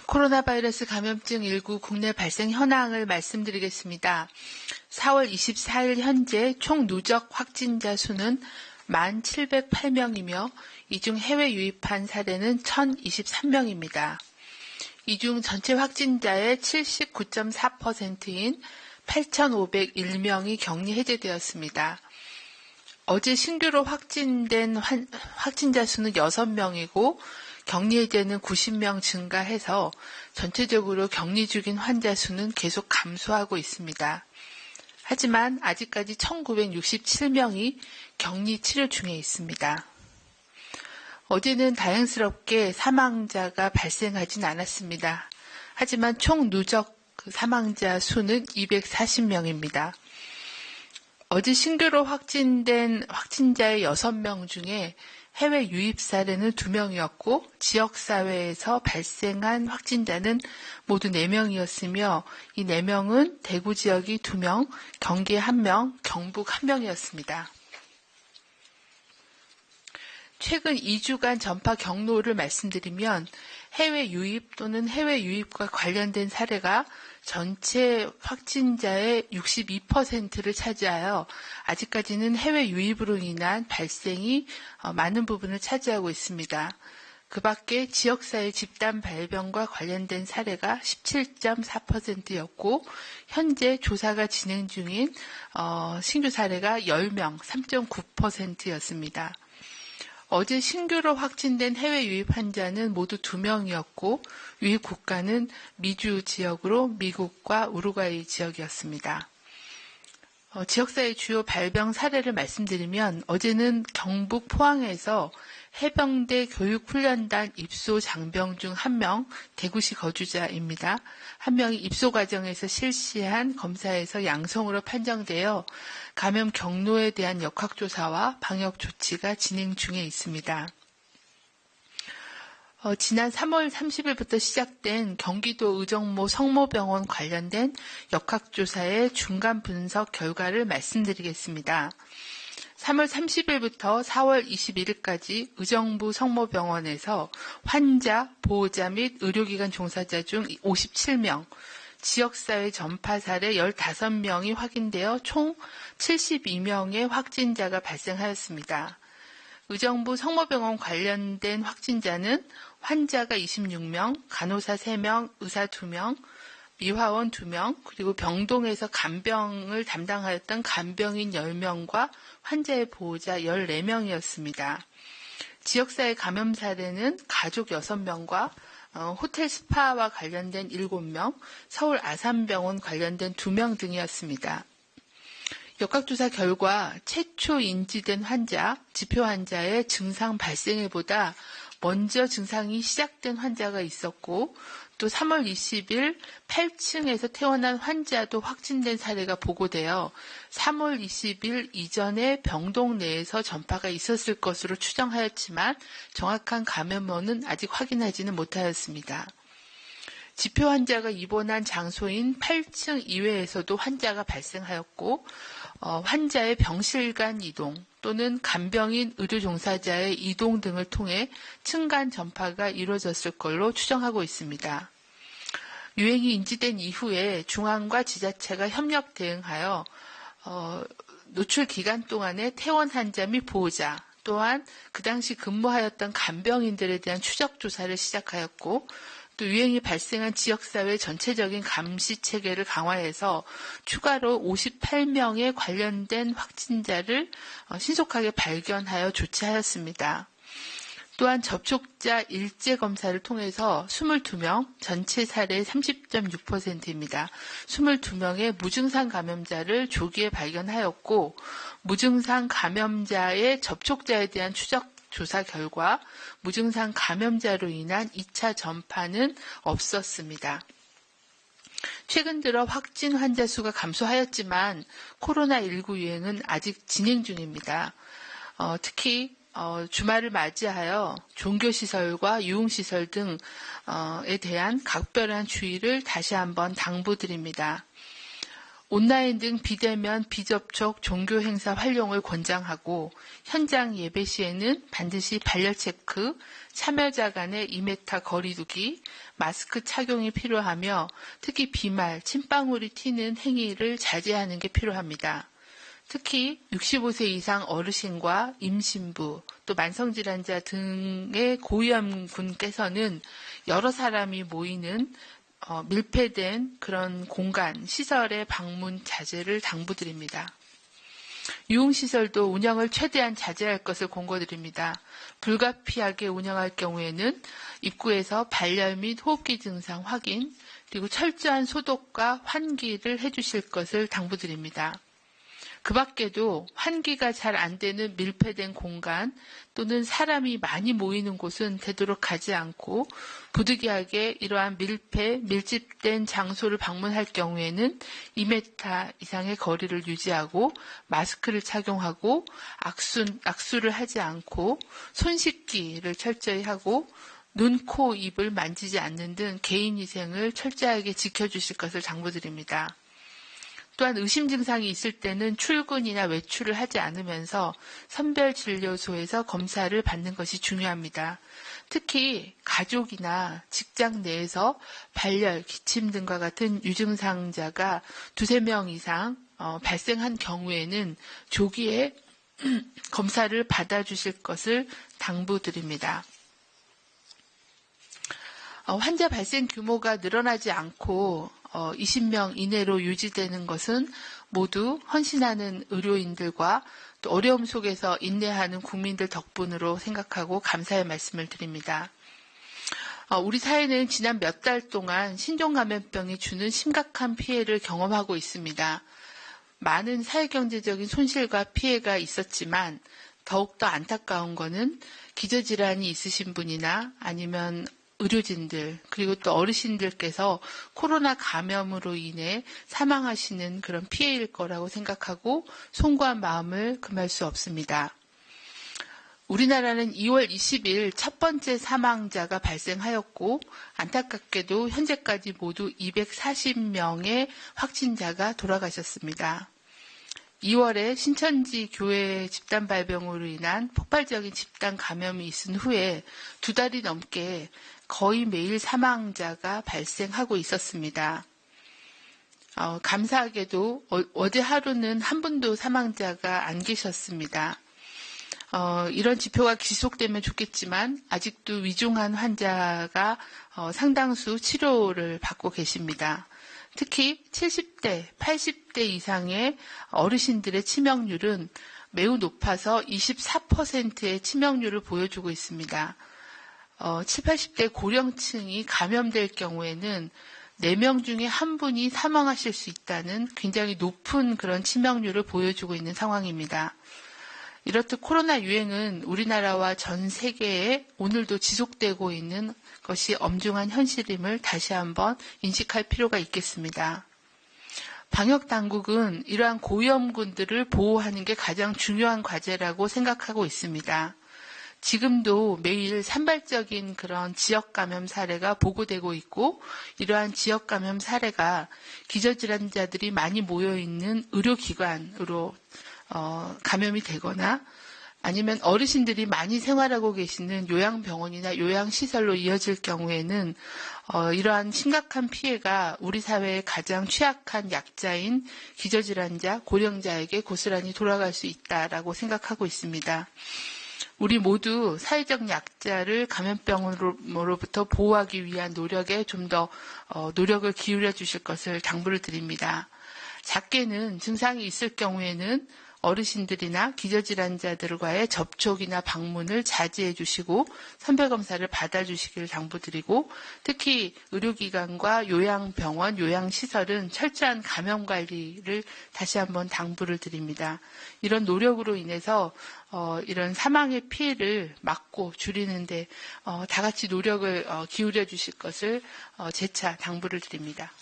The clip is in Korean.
코로나 바이러스 감염증 19 국내 발생 현황을 말씀드리겠습니다. 4월 24일 현재 총 누적 확진자 수는 1,708명이며 이 중 해외 유입한 사례는 1,023명입니다. 이 중 전체 확진자의 79.4%인 8,501명이 격리 해제되었습니다. 어제 신규로 확진된 확진자 수는 6명이고 격리 해제는 90명 증가해서 전체적으로 격리 중인 환자 수는 계속 감소하고 있습니다. 하지만 아직까지 1,967명이 격리 치료 중에 있습니다. 어제는 다행스럽게 사망자가 발생하진 않았습니다. 하지만 총 누적 사망자 수는 240명입니다. 어제 신규로 확진된 확진자의 6명 중에 해외 유입 사례는 2명이었고 지역사회에서 발생한 확진자는 모두 4명이었으며 이 4명은 대구 지역이 2명, 경기 1명, 경북 1명이었습니다. 최근 2주간 전파 경로를 말씀드리면 해외 유입 또는 해외 유입과 관련된 사례가 전체 확진자의 62%를 차지하여 아직까지는 해외 유입으로 인한 발생이 많은 부분을 차지하고 있습니다. 그 밖에 지역사회 집단 발병과 관련된 사례가 17.4%였고 현재 조사가 진행 중인 신규 사례가 10명, 3.9%였습니다. 어제 신규로 확진된 해외 유입 환자는 모두 2명이었고 유입 국가는 미주 지역으로 미국과 우루과이 지역이었습니다. 지역사회 주요 발병 사례를 말씀드리면 어제는 경북 포항에서 해병대 교육훈련단 입소 장병 중 1명, 대구시 거주자입니다. 1명이 입소 과정에서 실시한 검사에서 양성으로 판정되어 감염 경로에 대한 역학조사와 방역 조치가 진행 중에 있습니다. 지난 3월 30일부터 시작된 경기도 의정모 성모병원 관련된 역학조사의 중간 분석 결과를 말씀드리겠습니다. 3월 30일부터 4월 21일까지 의정부 성모병원에서 환자, 보호자 및 의료기관 종사자 중 57명, 지역사회 전파 사례 15명이 확인되어 총 72명의 확진자가 발생하였습니다. 의정부 성모병원 관련된 확진자는 환자가 26명, 간호사 3명, 의사 2명, 미화원 2명, 그리고 병동에서 간병을 담당하였던 간병인 10명과 환자의 보호자 14명이었습니다. 지역사회 감염 사례는 가족 6명과 호텔 스파와 관련된 7명, 서울 아산병원 관련된 2명 등이었습니다. 역학조사 결과 최초 인지된 환자, 지표 환자의 증상 발생일보다 먼저 증상이 시작된 환자가 있었고 또 3월 20일 8층에서 퇴원한 환자도 확진된 사례가 보고되어 3월 20일 이전에 병동 내에서 전파가 있었을 것으로 추정하였지만 정확한 감염원은 아직 확인하지는 못하였습니다. 지표 환자가 입원한 장소인 8층 이외에서도 환자가 발생하였고 환자의 병실 간 이동 또는 간병인 의료 종사자의 이동 등을 통해 층간 전파가 이루어졌을 걸로 추정하고 있습니다. 유행이 인지된 이후에 중앙과 지자체가 협력 대응하여 노출 기간 동안에 퇴원 환자 및 보호자 또한 그 당시 근무하였던 간병인들에 대한 추적 조사를 시작하였고 또 유행이 발생한 지역사회 전체적인 감시 체계를 강화해서 추가로 58명의 관련된 확진자를 신속하게 발견하여 조치하였습니다. 또한 접촉자 일제 검사를 통해서 22명, 전체 사례의 30.6%입니다. 22명의 무증상 감염자를 조기에 발견하였고 무증상 감염자의 접촉자에 대한 추적 조사 결과 무증상 감염자로 인한 2차 전파는 없었습니다. 최근 들어 확진 환자 수가 감소하였지만 코로나19 유행은 아직 진행 중입니다. 특히 주말을 맞이하여 종교시설과 유흥시설 등에 대한 각별한 주의를 다시 한번 당부드립니다. 온라인 등 비대면 비접촉 종교 행사 활용을 권장하고 현장 예배 시에는 반드시 발열 체크, 참여자 간의 2m 거리 두기, 마스크 착용이 필요하며 특히 비말, 침방울이 튀는 행위를 자제하는 게 필요합니다. 특히 65세 이상 어르신과 임신부, 또 만성질환자 등의 고위험군께서는 여러 사람이 모이는 밀폐된 그런 공간, 시설의 방문 자제를 당부드립니다. 유흥시설도 운영을 최대한 자제할 것을 공고드립니다. 불가피하게 운영할 경우에는 입구에서 발열 및 호흡기 증상 확인, 그리고 철저한 소독과 환기를 해주실 것을 당부드립니다. 그 밖에도 환기가 잘 안 되는 밀폐된 공간 또는 사람이 많이 모이는 곳은 되도록 가지 않고 부득이하게 이러한 밀집된 장소를 방문할 경우에는 2m 이상의 거리를 유지하고 마스크를 착용하고 악수를 하지 않고 손 씻기를 철저히 하고 눈, 코, 입을 만지지 않는 등 개인위생을 철저하게 지켜주실 것을 당부드립니다. 또한 의심 증상이 있을 때는 출근이나 외출을 하지 않으면서 선별진료소에서 검사를 받는 것이 중요합니다. 특히 가족이나 직장 내에서 발열, 기침 등과 같은 유증상자가 2~3명 이상 발생한 경우에는 조기에 검사를 받아주실 것을 당부드립니다. 환자 발생 규모가 늘어나지 않고 20명 이내로 유지되는 것은 모두 헌신하는 의료인들과 또 어려움 속에서 인내하는 국민들 덕분으로 생각하고 감사의 말씀을 드립니다. 우리 사회는 지난 몇 달 동안 신종감염병이 주는 심각한 피해를 경험하고 있습니다. 많은 사회경제적인 손실과 피해가 있었지만 더욱더 안타까운 것은 기저질환이 있으신 분이나 아니면 의료진들 그리고 또 어르신들께서 코로나 감염으로 인해 사망하시는 그런 피해일 거라고 생각하고 송구한 마음을 금할 수 없습니다. 우리나라는 2월 20일 첫 번째 사망자가 발생하였고 안타깝게도 현재까지 모두 240명의 확진자가 돌아가셨습니다. 2월에 신천지 교회 집단 발병으로 인한 폭발적인 집단 감염이 있은 후에 2달이 넘게 거의 매일 사망자가 발생하고 있었습니다. 감사하게도 어제 하루는 한 분도 사망자가 안 계셨습니다. 이런 지표가 지속되면 좋겠지만 아직도 위중한 환자가 상당수 치료를 받고 계십니다. 특히 70대, 80대 이상의 어르신들의 치명률은 매우 높아서 24%의 치명률을 보여주고 있습니다. 70, 80대 고령층이 감염될 경우에는 4명 중에 한 분이 사망하실 수 있다는 굉장히 높은 그런 치명률을 보여주고 있는 상황입니다. 이렇듯 코로나 유행은 우리나라와 전 세계에 오늘도 지속되고 있는 것이 엄중한 현실임을 다시 한번 인식할 필요가 있겠습니다. 방역당국은 이러한 고위험군들을 보호하는 게 가장 중요한 과제라고 생각하고 있습니다. 지금도 매일 산발적인 그런 지역 감염 사례가 보고되고 있고 이러한 지역 감염 사례가 기저질환자들이 많이 모여있는 의료기관으로 감염이 되거나 아니면 어르신들이 많이 생활하고 계시는 요양병원이나 요양시설로 이어질 경우에는 이러한 심각한 피해가 우리 사회의 가장 취약한 약자인 기저질환자, 고령자에게 고스란히 돌아갈 수 있다라고 생각하고 있습니다. 우리 모두 사회적 약자를 감염병으로부터 보호하기 위한 노력에 좀 더 노력을 기울여 주실 것을 당부를 드립니다. 작게는 증상이 있을 경우에는 어르신들이나 기저질환자들과의 접촉이나 방문을 자제해 주시고 선별검사를 받아주시기를 당부드리고 특히 의료기관과 요양병원, 요양시설은 철저한 감염관리를 다시 한번 당부를 드립니다. 이런 노력으로 인해서 이런 사망의 피해를 막고 줄이는데 다 같이 노력을 기울여 주실 것을 재차 당부를 드립니다.